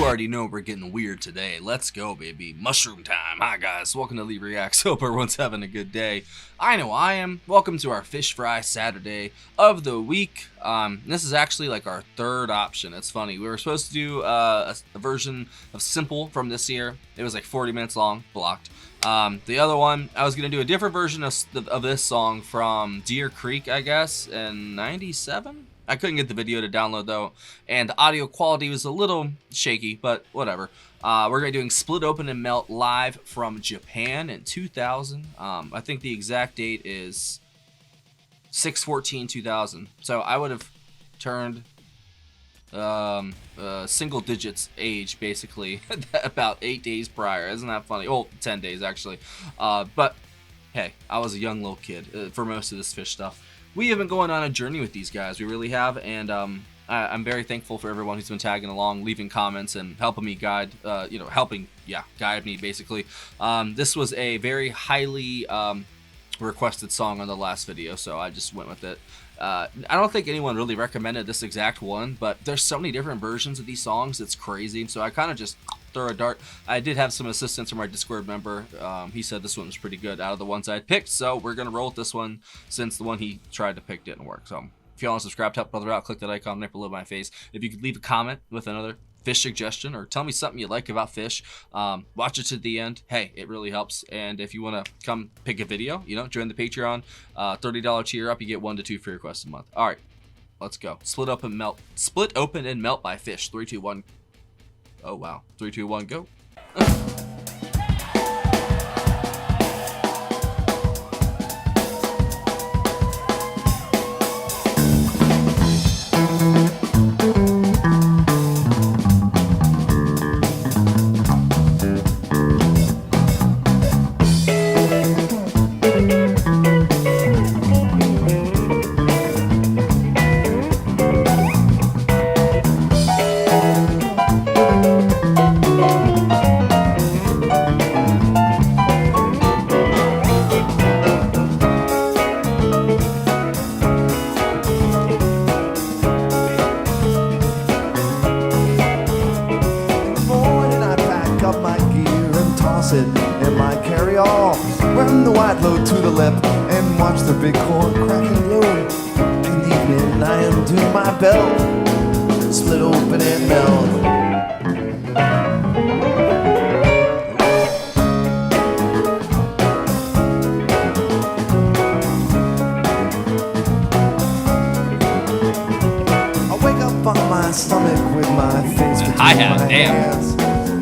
You already know we're getting weird today. Let's go, baby. Mushroom time. Hi, guys. Welcome to Lee Reacts. Hope everyone's having a good day. I know I am. Welcome to our Fish Fry Saturday of the week. This is actually like our third option. It's funny. We were supposed to do a version of Simple from this year. It was like 40 minutes long, blocked. The other one, I was going to do a different version of this song from Deer Creek, I guess, in 97? I couldn't get the video to download though, and the audio quality was a little shaky, but whatever. We're going to be doing Split Open and Melt live from Japan in 2000. I think the exact date is 6/14/2000. So I would have turned single digits age basically about 8 days prior. Isn't that funny? Well, 10 days actually. But hey, I was a young little kid for most of this Phish stuff. We have been going on a journey with these guys, we really have, and I'm very thankful for everyone who's been tagging along, leaving comments, and helping me guide, guide me basically. This was a very highly requested song on the last video, so I just went with it. I don't think anyone really recommended this exact one, but there's so many different versions of these songs, it's crazy, so I kind of just throw a dart. I did have some assistance from our Discord member. He said this one was pretty good out of the ones I had picked, so we're gonna roll with this one since the one he tried to pick didn't work. So if you want to subscribe, help brother out, click that icon right below my face. If you could leave a comment with another Phish suggestion or tell me something you like about Phish, watch it to the end. Hey, it really helps. And if you want to come pick a video, join the Patreon. $30 tier up, you get 1 to 2 free requests a month. All right, let's go. Split Open and Melt by Phish. 3, 2, 1. Oh wow. 3, 2, 1, go. In my carry-all, run the white load to the left and watch the big corn crack and blow. In the evening I undo my belt, split open and melt. I wake up on my stomach with my face between my hands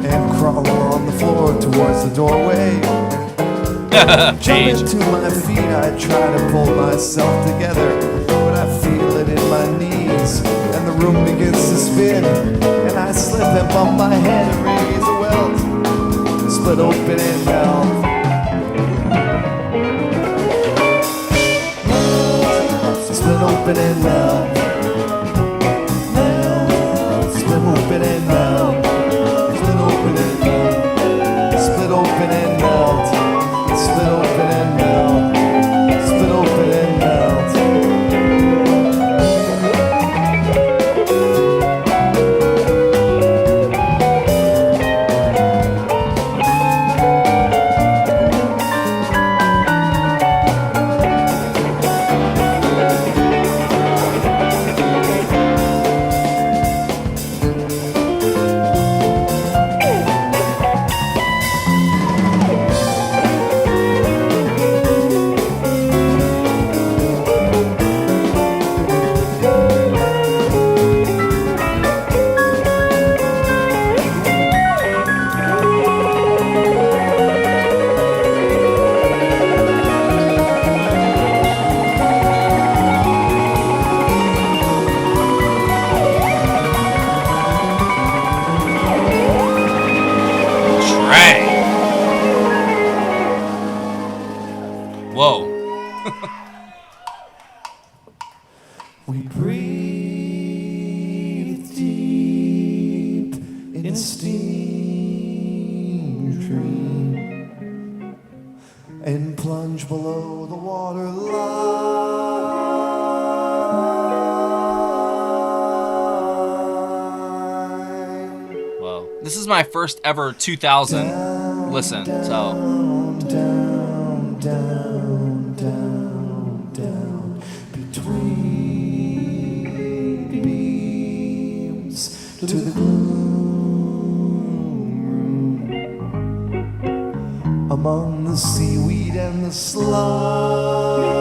and crawl on the floor towards the doorway. Jump into my feet, I try to pull myself together, but I feel it in my knees, and the room begins to spin, and I slip and bump my head and raise a welt, split open and melt. Split open and melt. Split open and melt. Split open and melt. Split open and melt. Split open and melt. Split open and melt. Whoa. We breathe deep in steam dream and plunge below the water line. Wow. This is my first ever 2000 listen, so. Down, down, down, down, between beams to the gloom room, among the seaweed and the slime.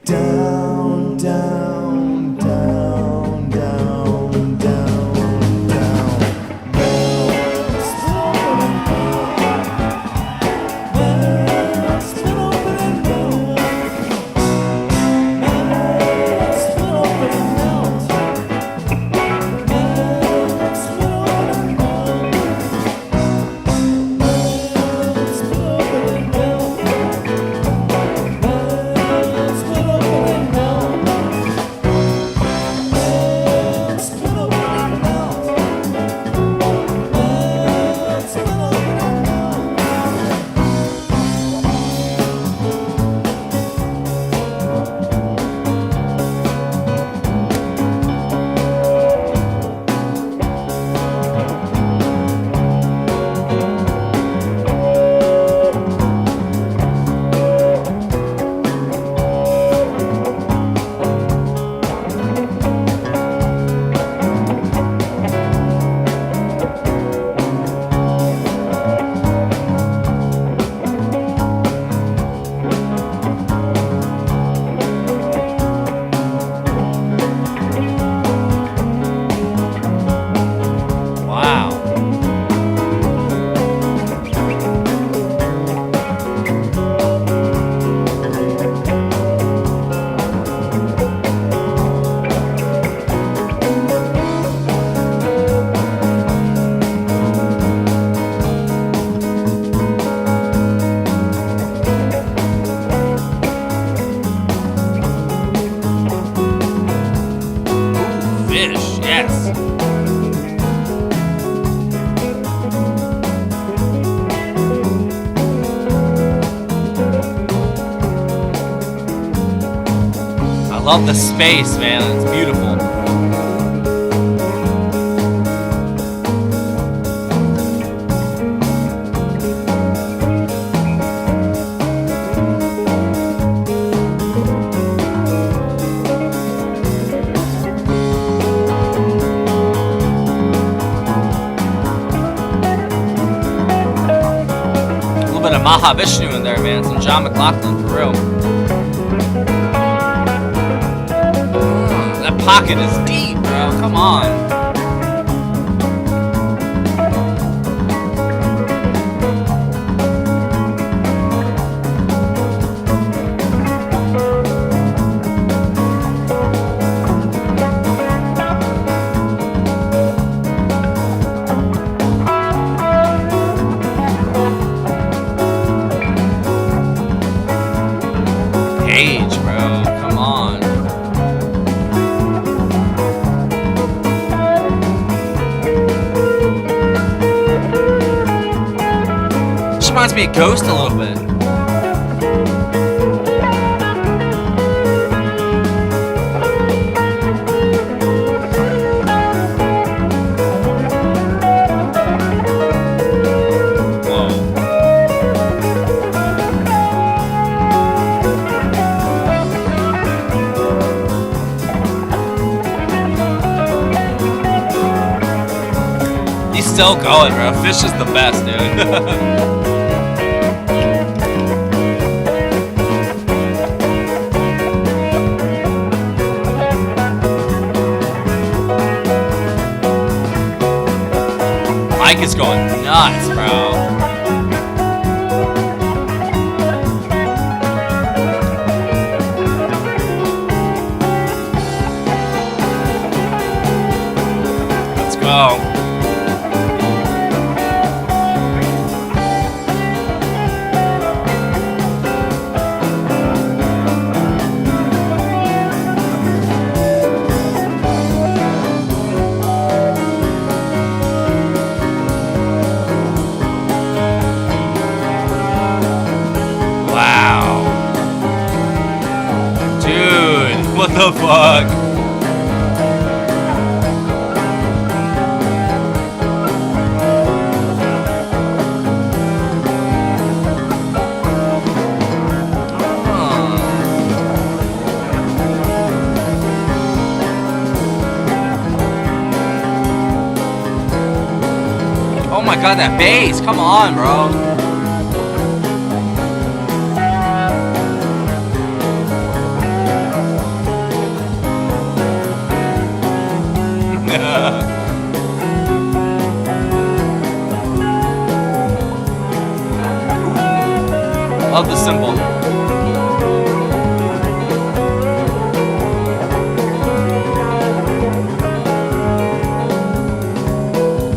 Down, down, down, down, down, down. Phish, yes. I love the space, man. It's beautiful. Mahavishnu in there, man. Some John McLaughlin for real. That pocket is deep, bro. Come on. Age, bro. Come on. This reminds me of Ghost a little bit. He's still going, bro. Phish is the best, dude. Mike is going nuts, bro. Let's go. Dude, the fuck? Oh my god, that bass! Come on, bro! Love the cymbal.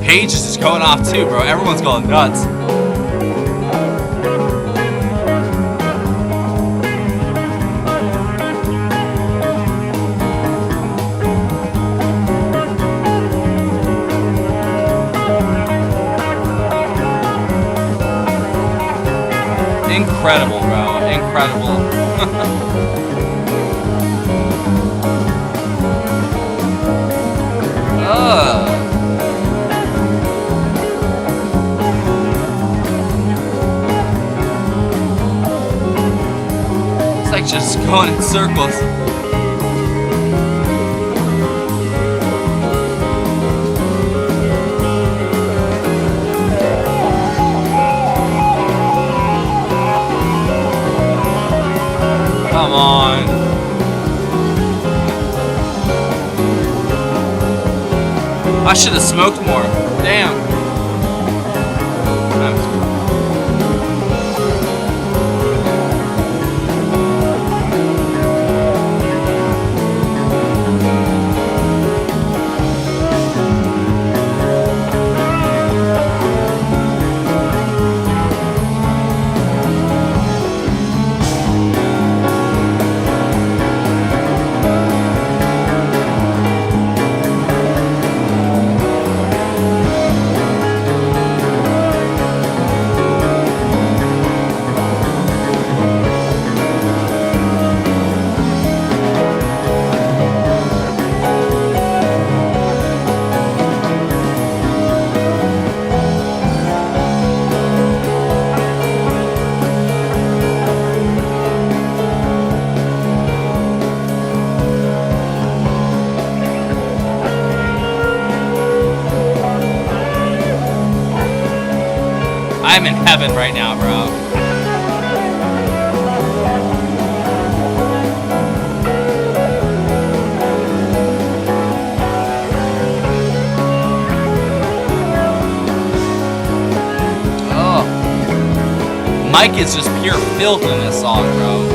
Paige is just going off too, bro. Everyone's going nuts. Incredible, bro. Incredible. It's like just going in circles. Come on. I should have smoked more. Damn. I'm in heaven right now, bro. Oh. Mike is just pure filth in this song, bro.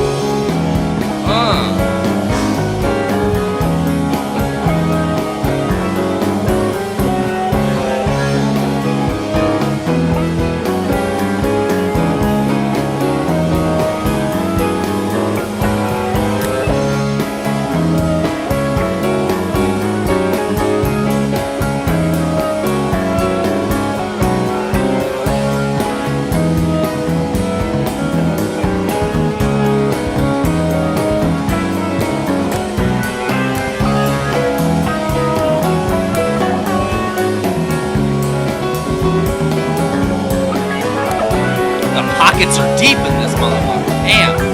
Pockets are deep in this motherfucker. Damn.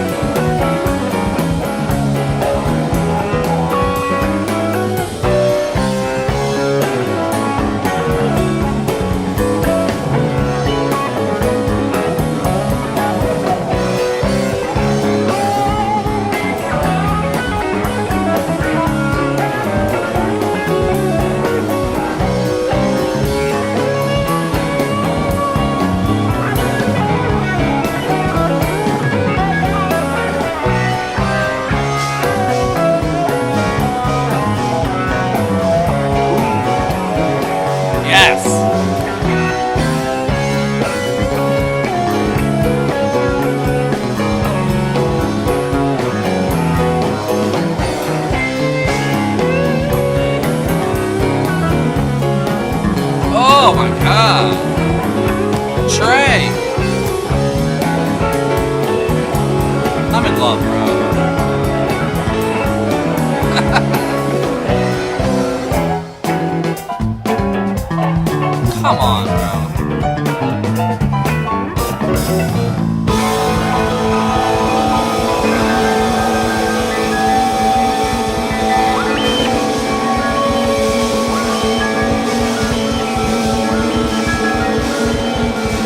Oh my god. Trey. I'm in love, bro. Come on, bro.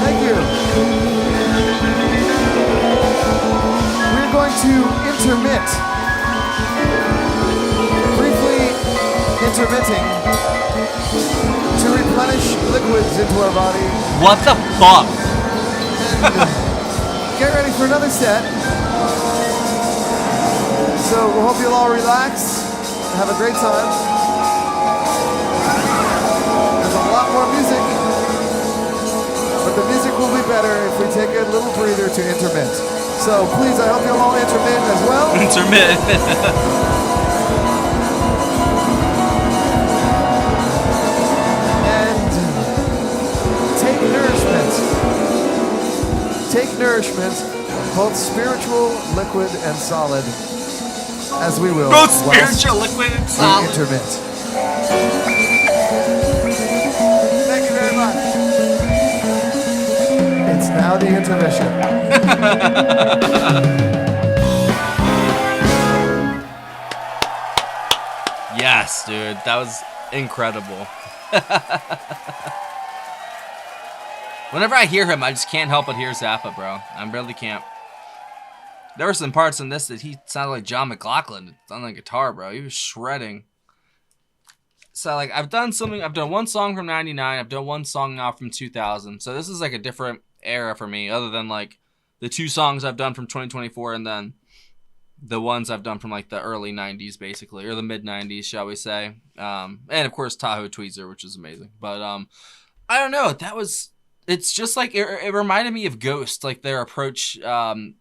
Thank you. We're going to intermit. Briefly intermitting to replenish liquids into our body. What the fuck? Get ready for another set. So we hope you'll all relax and have a great time. There's a lot more music, but the music will be better if we take a little breather to intermit. So please, I hope you'll all intermit as well. Intermit. Take nourishment, both spiritual, liquid, and solid, as we will. Both spiritual, liquid, and solid. Intermit. Thank you very much. It's now the intermission. Yes, dude, that was incredible. Whenever I hear him, I just can't help but hear Zappa, bro. I really can't. There were some parts in this that he sounded like John McLaughlin on the guitar, bro. He was shredding. So, like, I've done one song from 99. I've done one song now from 2000. So this is, like, a different era for me, other than, like, the 2 songs I've done from 2024 and then the ones I've done from, like, the early 90s, basically, or the mid-90s, shall we say. And, of course, Tahoe Tweezer, which is amazing. But, I don't know. It's just like, it reminded me of Ghost, like their approach from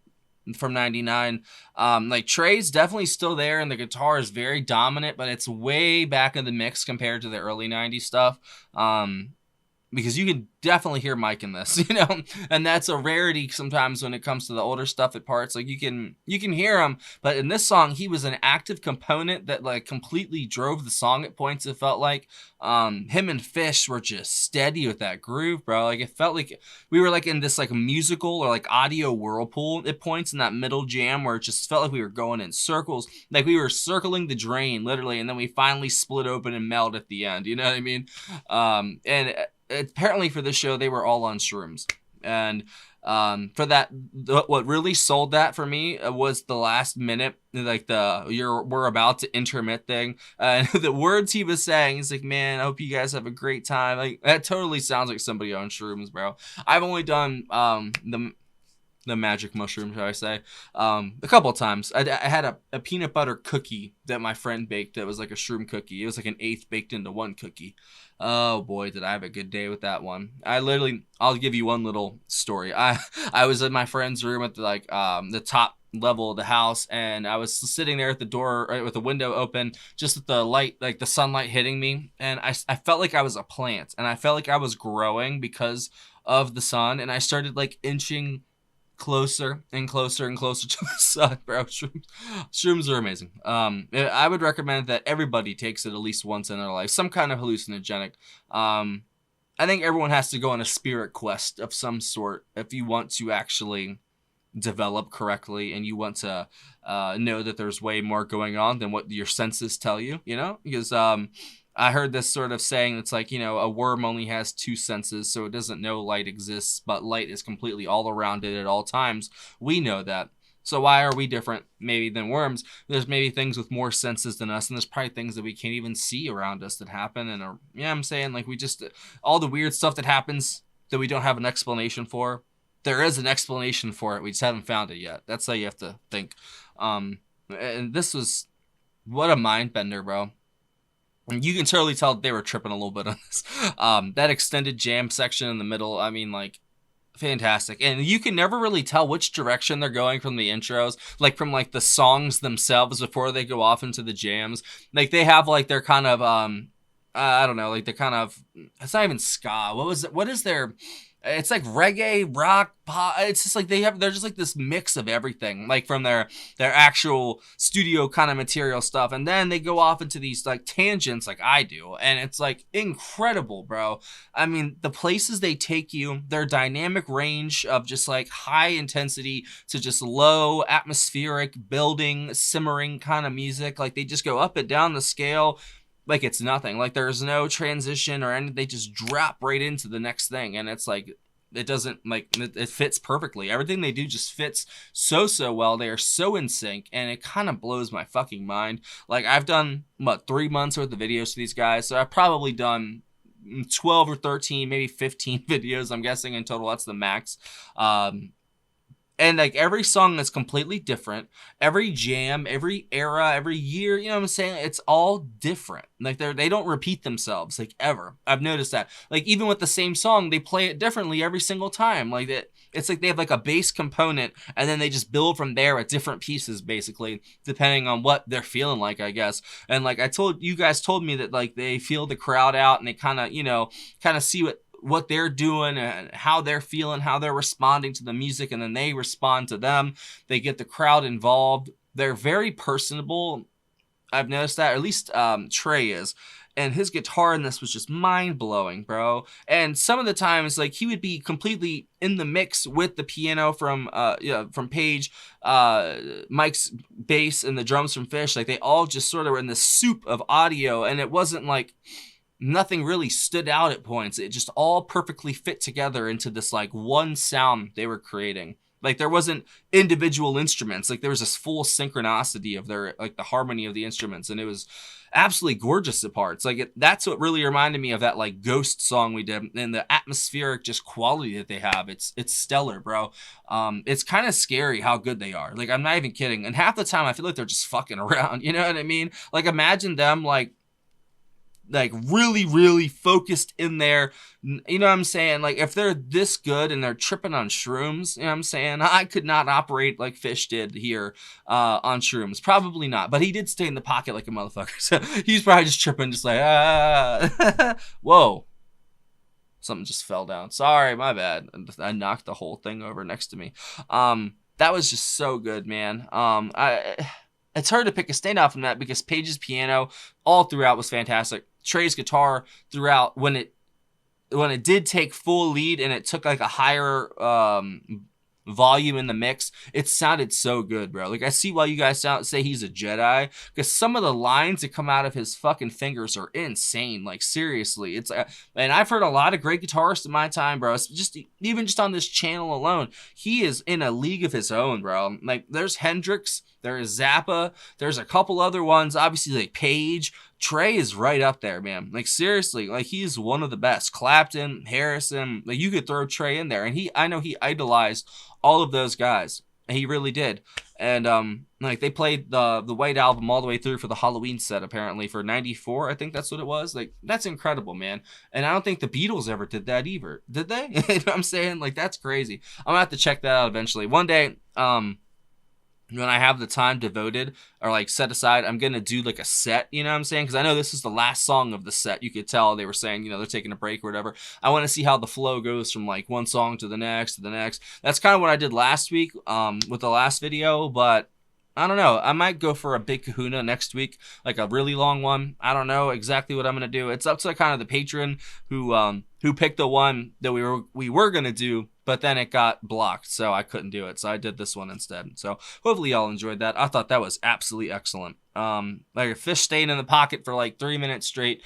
99. Like Trey's definitely still there and the guitar is very dominant, but it's way back in the mix compared to the early 90s stuff. Because you can definitely hear Mike in this, you know, and that's a rarity sometimes when it comes to the older stuff at parts. Like you can hear him, but in this song, he was an active component that like completely drove the song at points. It felt like him and Phish were just steady with that groove, bro. Like it felt like we were like in this like musical or like audio whirlpool at points in that middle jam where it just felt like we were going in circles, like we were circling the drain literally, and then we finally split open and meld at the end. You know what I mean? And apparently for this show they were all on shrooms, and for that, what really sold that for me was the last minute, like we're about to intermit thing, and the words he was saying, he's like, man, I hope you guys have a great time. Like that totally sounds like somebody on shrooms, bro. I've only done the magic mushroom, shall I say, a couple of times. I had a peanut butter cookie that my friend baked that was like a shroom cookie. It was like an eighth baked into one cookie. Oh boy, did I have a good day with that one. I'll give you one little story. I was in my friend's room at the top level of the house, and I was sitting there at the door, right, with the window open, just with the light, like the sunlight hitting me, and I felt like I was a plant, and I felt like I was growing because of the sun, and I started like inching closer and closer and closer to the sun, bro. Shrooms are amazing. I would recommend that everybody takes it at least once in their life, some kind of hallucinogenic. I think everyone has to go on a spirit quest of some sort if you want to actually develop correctly and you want to know that there's way more going on than what your senses tell you, you know? Because I heard this sort of saying, it's like, you know, a worm only has 2 senses, so it doesn't know light exists, but light is completely all around it at all times. We know that. So why are we different maybe than worms? There's maybe things with more senses than us, and there's probably things that we can't even see around us that happen. And yeah, I'm saying, like, we just, all the weird stuff that happens that we don't have an explanation for, there is an explanation for it. We just haven't found it yet. That's how you have to think. And this was, what a mind bender, bro. You can totally tell they were tripping a little bit on this. That extended jam section in the middle, I mean, like, fantastic. And you can never really tell which direction they're going from the intros, like from like the songs themselves before they go off into the jams. Like they have like their kind of I don't know, like they're kind of, it's not even ska. What is their it's like reggae, rock, pop. It's just like they're just like this mix of everything, like from their actual studio kind of material stuff, and then they go off into these like tangents like I do, and it's like incredible, bro. I mean, the places they take you, their dynamic range of just like high intensity to just low atmospheric building, simmering kind of music, like they just go up and down the scale like it's nothing. Like there's no transition or anything. They just drop right into the next thing, and it's like it doesn't like it fits perfectly. Everything they do just fits so well. They are so in sync, and it kind of blows my fucking mind. Like I've done 3 months worth of videos to these guys, so I've probably done 12 or 13, maybe 15 videos, I'm guessing in total. That's the max. And like every song is completely different. Every jam, every era, every year, you know what I'm saying? It's all different. Like they don't repeat themselves like ever. I've noticed that. Like even with the same song, they play it differently every single time. Like it's like they have like a bass component and then they just build from there at different pieces basically, depending on what they're feeling like, I guess. And like you guys told me that like they feel the crowd out and they kind of see what they're doing and how they're feeling, how they're responding to the music, and then they respond to them. They get the crowd involved. They're very personable. I've noticed that, or at least Trey is. And his guitar in this was just mind-blowing, bro. And some of the times, like, he would be completely in the mix with the piano from Page, Mike's bass, and the drums from Phish. Like, they all just sort of were in this soup of audio, and it wasn't like nothing really stood out at points. It just all perfectly fit together into this like one sound they were creating. Like there wasn't individual instruments. Like there was this full synchronicity of their like the harmony of the instruments, and it was absolutely gorgeous at parts. Like that's what really reminded me of that like Ghost song we did, and the atmospheric just quality that they have. It's stellar, bro. It's kind of scary how good they are. Like I'm not even kidding. And half the time I feel like they're just fucking around. You know what I mean? Like imagine them like really focused in there, you know what I'm saying? Like if they're this good and they're tripping on shrooms, you know what I'm saying? I could not operate like Phish did here on shrooms. Probably not, but he did stay in the pocket like a motherfucker. So he's probably just tripping, just like, whoa. Something just fell down. Sorry, my bad. I knocked the whole thing over next to me. That was just so good, man. It's hard to pick a standout from that because Page's piano all throughout was fantastic. Trey's guitar throughout, when it did take full lead and it took like a higher volume in the mix, it sounded so good, bro. Like I see why you guys say he's a Jedi, because some of the lines that come out of his fucking fingers are insane. Like seriously, it's and I've heard a lot of great guitarists in my time, bro. It's just even just on this channel alone, he is in a league of his own, bro. Like there's Hendrix, there's Zappa, there's a couple other ones, obviously like Page. Trey is right up there, man. Like seriously, like he's one of the best. Clapton, Harrison, like you could throw Trey in there, and I know he idolized all of those guys. He really did. And like they played the White Album all the way through for the Halloween set apparently for '94. I think that's what it was. Like that's incredible, man. And I don't think the Beatles ever did that either. Did they? You know what I'm saying? Like that's crazy. I'm gonna have to check that out eventually. One day, when I have the time devoted or like set aside, I'm going to do like a set, you know what I'm saying? Because I know this is the last song of the set. You could tell they were saying, you know, they're taking a break or whatever. I want to see how the flow goes from like one song to the next to the next. That's kind of what I did last week with the last video, but I don't know. I might go for a big kahuna next week, like a really long one. I don't know exactly what I'm going to do. It's up to kind of the patron who picked the one that we were going to do, but then it got blocked, so I couldn't do it. So I did this one instead. So hopefully y'all enjoyed that. I thought that was absolutely excellent. Like Phish stayed in the pocket for like 3 minutes straight.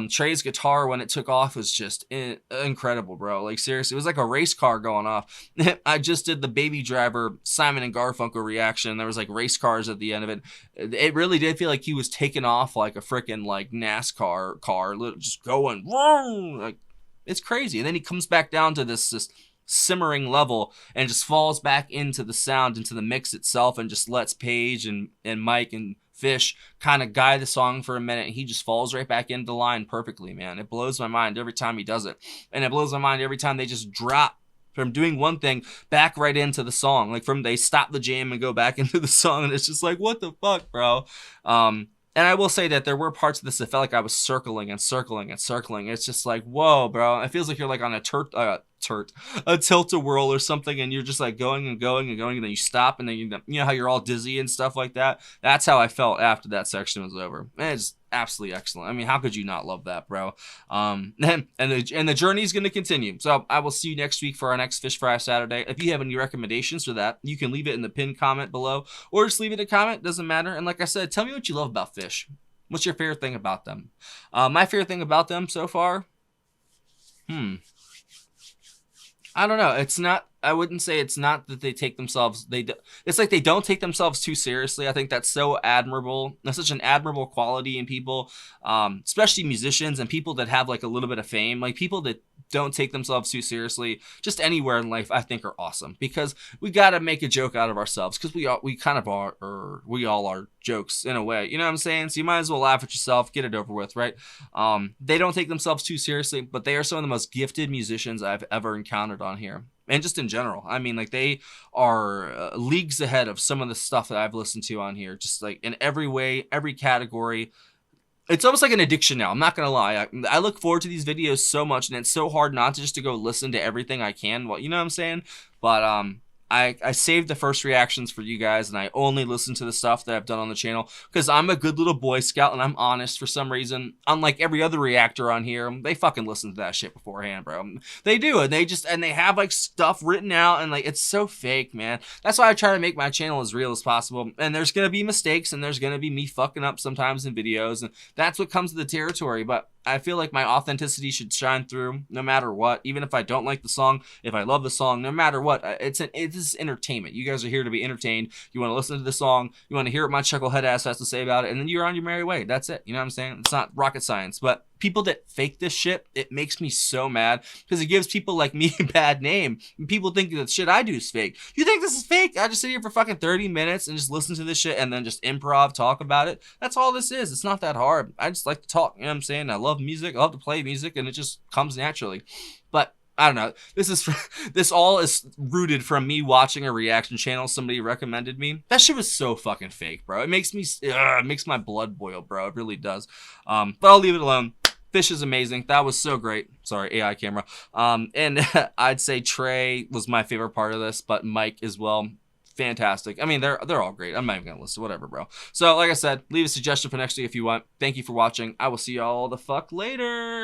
Trey's guitar when it took off was just incredible, bro. Like seriously, it was like a race car going off. I just did the Baby Driver Simon and Garfunkel reaction. There was like race cars at the end of it. It really did feel like he was taking off like a freaking like NASCAR car, just going wrong. Like it's crazy. And then he comes back down to this simmering level and just falls back into the sound, into the mix itself, and just lets Page and Mike and Phish kind of guide the song for a minute, and he just falls right back into line perfectly, man. It blows my mind every time he does it, and it blows my mind every time they just drop from doing one thing back right into the song. Like they stop the jam and go back into the song, and it's just like, what the fuck, bro? And I will say that there were parts of this that felt like I was circling and circling and circling. It's just like, whoa, bro. It feels like you're like on a tilt-a-whirl or something, and you're just like going and going and going, and then you stop, and then you know how you're all dizzy and stuff like that. That's how I felt after that section was over. And it's absolutely excellent. I mean, how could you not love that, bro? And the journey is going to continue. So I will see you next week for our next Phish Fry Saturday. If you have any recommendations for that, you can leave it in the pinned comment below, or just leave it a comment. Doesn't matter. And like I said, tell me what you love about Phish. What's your favorite thing about them? My favorite thing about them so far? I don't know. It's not, I wouldn't say it's not that they take themselves, it's like they don't take themselves too seriously. I think that's so admirable. That's such an admirable quality in people, especially musicians and people that have like a little bit of fame. Like people that don't take themselves too seriously, just anywhere in life, I think are awesome, because we got to make a joke out of ourselves, because we kind of are, or we all are jokes in a way, you know what I'm saying? So you might as well laugh at yourself, get it over with, right? They don't take themselves too seriously, but they are some of the most gifted musicians I've ever encountered on here. And just in general, I mean, like they are leagues ahead of some of the stuff that I've listened to on here, just like in every way, every category. It's almost like an addiction now. I'm not going to lie. I look forward to these videos so much, and it's so hard not to just to go listen to everything I can. Well, you know what I'm saying? But I saved the first reactions for you guys, and I only listen to the stuff that I've done on the channel because I'm a good little Boy Scout and I'm honest for some reason. Unlike every other reactor on here, they fucking listen to that shit beforehand, bro. They do, and they have like stuff written out, and like it's so fake, man. That's why I try to make my channel as real as possible. And there's gonna be mistakes, and there's gonna be me fucking up sometimes in videos, and that's what comes to the territory. But I feel like my authenticity should shine through no matter what. Even if I don't like the song, if I love the song, no matter what, it's entertainment. You guys are here to be entertained. You want to listen to the song, you want to hear what my chucklehead ass has to say about it, and then you're on your merry way. That's it. You know what I'm saying? It's not rocket science. But people that fake this shit, it makes me so mad, because it gives people like me a bad name. And people think that shit I do is fake. You think this is fake? I just sit here for fucking 30 minutes and just listen to this shit and then just improv talk about it. That's all this is. It's not that hard. I just like to talk. You know what I'm saying? I love music. I love to play music, and it just comes naturally. But I don't know. This all is rooted from me watching a reaction channel somebody recommended me. That shit was so fucking fake, bro. It makes me, it makes my blood boil, bro. It really does. But I'll leave it alone. Phish is amazing. That was so great. Sorry, AI camera. And I'd say Trey was my favorite part of this, but Mike as well. Fantastic. I mean, they're all great. I'm not even gonna list whatever, bro. So like I said, leave a suggestion for next week if you want. Thank you for watching. I will see y'all the fuck later.